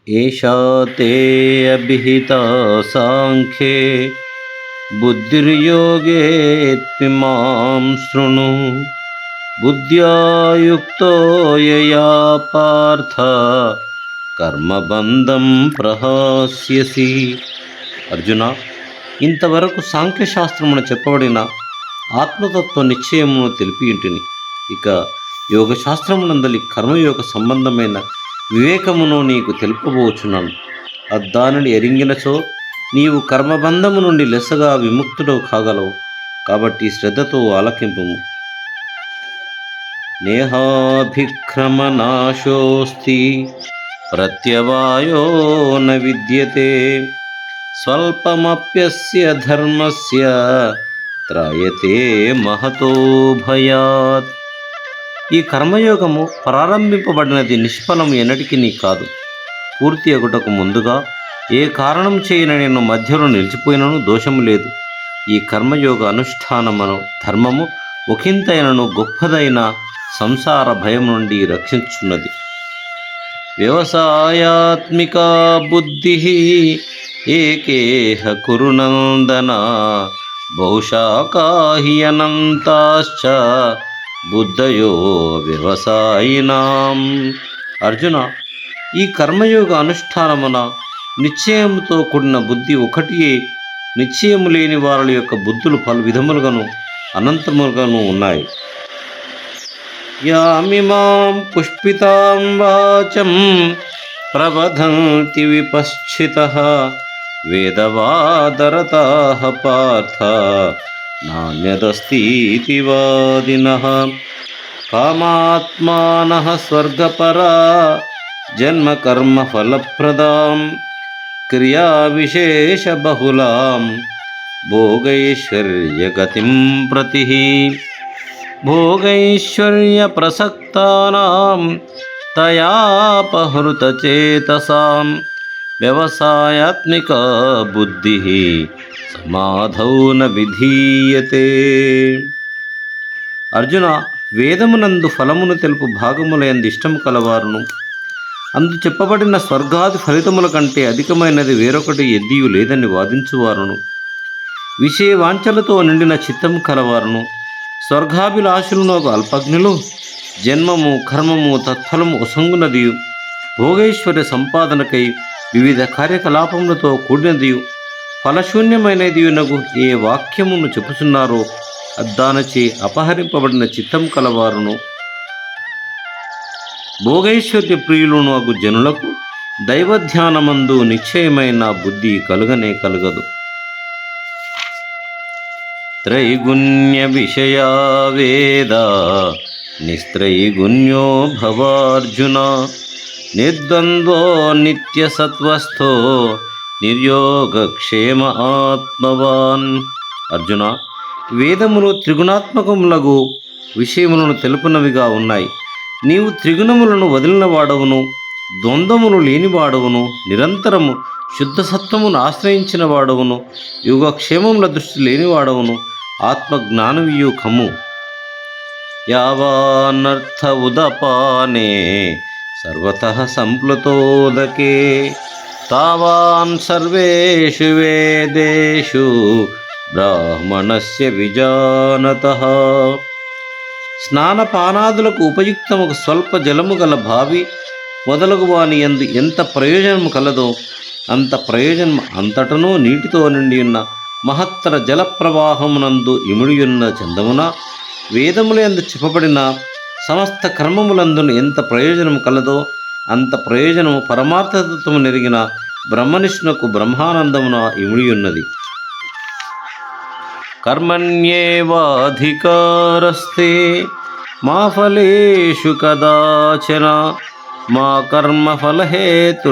ఏషా తే అభిహితా సాంఖ్యే బుద్ధిర్యోగే త్విమాం శృణు. బుద్ధ్యా యుక్తో యయా పార్థ కర్మబంధం ప్రహాస్యసి. అర్జున, ఇంతవరకు సాంఖ్యశాస్త్రమున చెప్పబడిన ఆత్మతత్వ నిశ్చయమును తెలిపి ఇంటిని. ఇక యోగశాస్త్రమునందలి కర్మయోగ సంబంధమైన వివేకమును నీకు తెలుపబోచున్నాను. దానిని ఎరింగినచో నీవు కర్మబంధము నుండి లెస్సగా విముక్తుడు కాగలవు. కాబట్టి శ్రద్ధతో ఆలకింపుము. నేహాభిక్రమనాశోస్తి ప్రత్యవాయో న విద్యతే స్వల్పమప్యస్య ధర్మస్య త్రాయతే మహతో భయాత్. ఈ కర్మయోగము ప్రారంభింపబడినది నిష్ఫలము ఎన్నటికీ కాదు. పూర్తి అగుటకు ముందుగా ఏ కారణం చేయన నేను మధ్యలో నిలిచిపోయినను దోషము లేదు. ఈ కర్మయోగ అనుష్ఠానమును ధర్మము ఒకంతైనను గొప్పదైన సంసార భయం నుండి రక్షించున్నది. వ్యవసాయాత్మిక బుద్ధి ఏకేహ కురునందన బహుశాకాహ్యనంతాశ్చ బుద్ధయో వ్యవసాయినాం. అర్జున, ఈ కర్మయోగ అనుష్ఠానమున నిశ్చయముతో కూడిన బుద్ధి ఒకటియే. నిశ్చయము లేని వారి యొక్క బుద్ధులు పలు విధములుగాను అనంతములుగాను ఉన్నాయి. యామిమాం పుష్పితాం వాచం ప్రవదంతి విపశ్చితః వేదవాదరతాః పార్థ నాన్యదస్తి వాదినః. కామాత్మానః స్వర్గపరా జన్మ కర్మ ఫలప్రదాం క్రియా విశేష బహుళాం భోగైశ్వర్యగతిం ప్రతి. భోగైశ్వర్య ప్రసక్తానాం తయాపహృతచేతసాం వ్యవసాయాత్మిక బుద్ధి సమాధౌ న విధీయతే. అర్జున, వేదమునందు ఫలమును తెలుపు భాగములందు ఇష్టము కలవారును అందు చెప్పబడిన స్వర్గాది ఫలితముల కంటే అధికమైనది వేరొకటి ఎద్దియు లేదని వాదించువారును, విషయవాంఛలతో నిండిన చిత్తము కలవారును, స్వర్గాభిలాషులను ఒక అల్పజ్ఞులు జన్మము కర్మము తత్ఫలము ఒసంగునదియు భోగైశ్వర్య సంపాదనకై వివిధ కార్యకలాపములతో కూడినదియు ఫలశూన్యమైనదియునగు ఏ వాక్యమును చెప్పుచున్నారో దానచే అపహరింపబడిన చిత్తం కలవారును, భోగైశ్వర్య ప్రియులను అగు జనులకు దైవధ్యానమందు నిశ్చయమైన బుద్ధి కలుగనే కలుగదు. త్రైగుణ్య విషయా వేద నిస్త్రైగుణ్యో భవార్జున నిర్ద్వంద్వో నిత్యసత్వస్థో నిర్యోగక్షేమ ఆత్మవాన్. అర్జున, వేదములు త్రిగుణాత్మకములగు విషయములను తెలుపునవిగా ఉన్నాయి. నీవు త్రిగుణములను వదిలిన వాడవును, ద్వంద్వములు లేనివాడవును, నిరంతరము శుద్ధసత్వమును ఆశ్రయించిన వాడవును, యుగక్షేమముల దృష్టి లేనివాడవును, ఆత్మజ్ఞానవియు కమ్ము. యావానర్థ ఉదపానే సర్వతః సంప్లుతోదకే తావాన్ సర్వేషు వేదేషు బ్రాహ్మణస్య విజానతః. స్నానపానాదులకు ఉపయుక్తముకు స్వల్ప జలము గల బావి మొదలగు వాని యందు ఎంత ప్రయోజనము కలదో అంత ప్రయోజనం అంతటను నీటితో నిండి ఉన్న మహత్తర జలప్రవాహమునందు ఇముడియున్న చందమున వేదములందు చెప్పబడిన సమస్త కర్మములందును ఎంత ప్రయోజనము కలదో అంత ప్రయోజనము పరమార్థతత్వము నెరిగిన బ్రహ్మనిష్ఠునకు బ్రహ్మానందమున ఇముడియున్నది. కర్మణ్యేవాధికారస్తే మా ఫలేషు కదాచన మా కర్మఫలహేతుర్భూః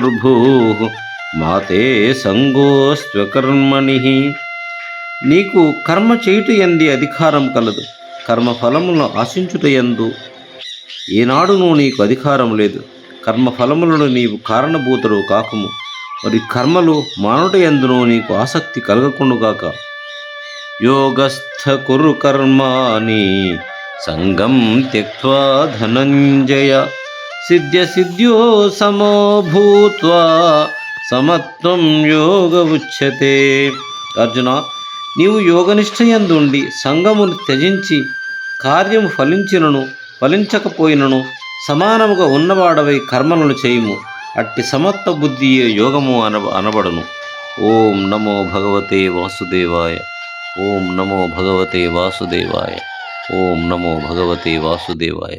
మా తే సంగోస్త్వకర్మణి. నీకు కర్మ చేయుట యందు అధికారం కలదు, కర్మఫలములను ఆశించుట యందు ఏనాడునూ నీకు అధికారం లేదు. కర్మఫలములను నీవు కారణభూతుడు కాకుము, మరి కర్మలు మానుట యందును నీకు ఆసక్తి కలగకుండుగాక. యోగస్థ కురు కర్మాణి సంగం త్యక్త్వా ధనంజయ సిద్ధ్యో సమో భూత్వా సమత్వం యోగ ఉచ్యతే. అర్జున, నీవు యోగనిష్ఠయందుండి సంగమును త్యజించి కార్యము ఫలించకపోయినను సమానముగా ఉన్నవాడవై కర్మలను చేయుము. అట్టి సమత్వ బుద్ధియే యోగము అనబడును. ఓం నమో భగవతే వాసుదేవాయ. ఓం నమో భగవతే వాసుదేవాయ. ఓం నమో భగవతే వాసుదేవాయ.